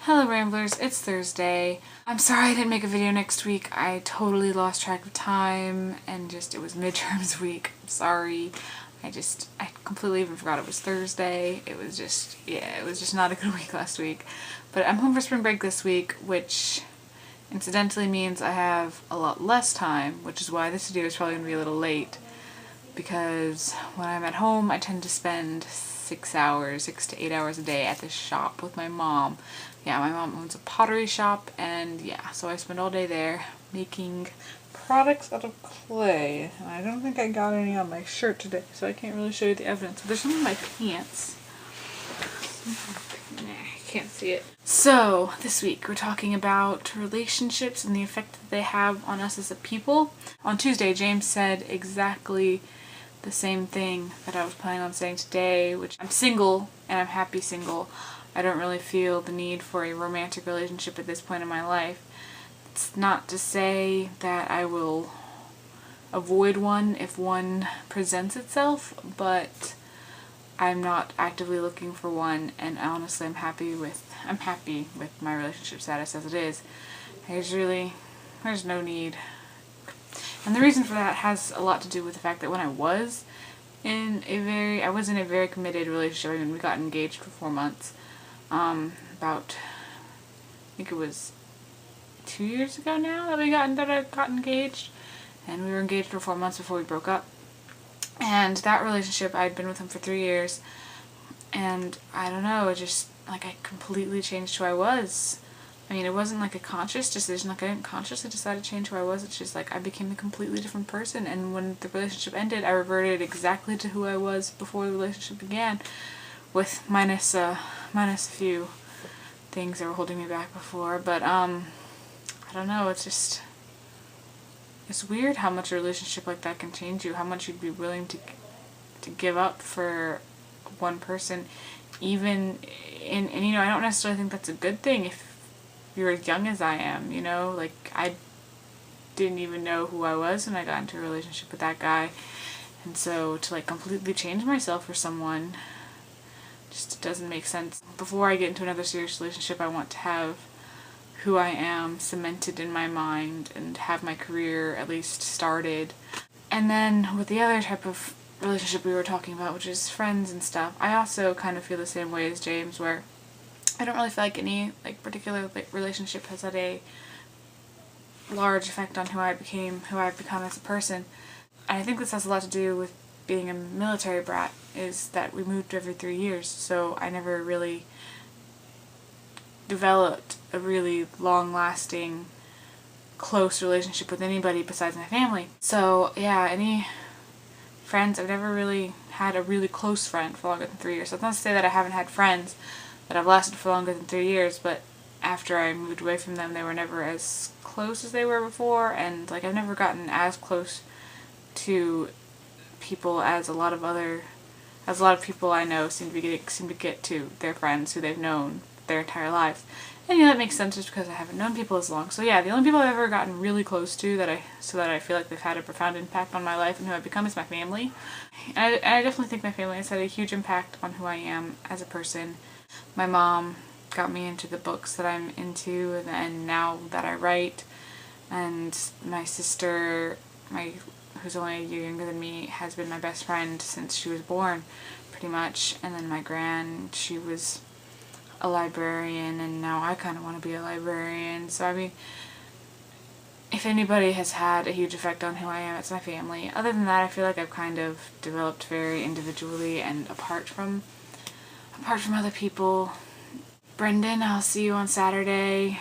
Hello Ramblers, it's Thursday. I'm sorry I didn't make a video next week. I totally lost track of time and it was midterms week. I'm sorry. I completely even forgot it was Thursday. It was just not a good week last week. But I'm home for spring break this week, which incidentally means I have a lot less time, which is why this video is probably going to be a little late. Because when I'm at home, I tend to spend 6 to 8 hours a day at the shop with my mom. Yeah, my mom owns a pottery shop, and yeah, so I spend all day there making products out of clay. And I don't think I got any on my shirt today, so I can't really show you the evidence. But there's some in my pants. Nah, I can't see it. So, this week we're talking about relationships and the effect that they have on us as a people. On Tuesday, James said exactly the same thing that I was planning on saying today, which I'm single and I'm happy single. I don't really feel the need for a romantic relationship at this point in my life. It's not to say that I will avoid one if one presents itself, but I'm not actively looking for one, and honestly I'm happy with my relationship status as it is. There's no need. And the reason for that has a lot to do with the fact that when I was in a very committed relationship. I mean, we got engaged for 4 months. I think it was 2 years ago now that I got engaged. And we were engaged for 4 months before we broke up. And that relationship, I'd been with him for 3 years. And I don't know, I completely changed who I was. I mean, it wasn't like a conscious decision, I didn't consciously decide to change who I was, it's just I became a completely different person, and when the relationship ended, I reverted exactly to who I was before the relationship began, with minus a few things that were holding me back before, but, I don't know, it's weird how much a relationship like that can change you, how much you'd be willing to give up for one person, even and I don't necessarily think that's a good thing if you're as young as I am, I didn't even know who I was when I got into a relationship with that guy, and so to completely change myself for someone just doesn't make sense. Before I get into another serious relationship, I want to have who I am cemented in my mind and have my career at least started. And then with the other type of relationship we were talking about, which is friends and stuff, I also kind of feel the same way as James, where I don't really feel like any particular relationship has had a large effect on who I've become as a person. And I think this has a lot to do with being a military brat, is that we moved every 3 years, so I never really developed a really long-lasting, close relationship with anybody besides my family. So yeah, any friends, I've never really had a really close friend for longer than 3 years. So it's not to say that I haven't had friends that have lasted for longer than 3 years, but after I moved away from them, they were never as close as they were before, and I've never gotten as close to people as a lot of people I know seem to get to their friends who they've known their entire lives. And that makes sense just because I haven't known people as long. So yeah, the only people I've ever gotten really close to that I feel like they've had a profound impact on my life and who I've become is my family. And I definitely think my family has had a huge impact on who I am as a person. My mom got me into the books that I'm into and now that I write, and my sister, who's only a year younger than me, has been my best friend since she was born, pretty much. And then my gran, she was a librarian, and now I kind of want to be a librarian. So I mean, if anybody has had a huge effect on who I am, it's my family. Other than that, I feel like I've kind of developed very individually and apart from other people. Brendan, I'll see you on Saturday.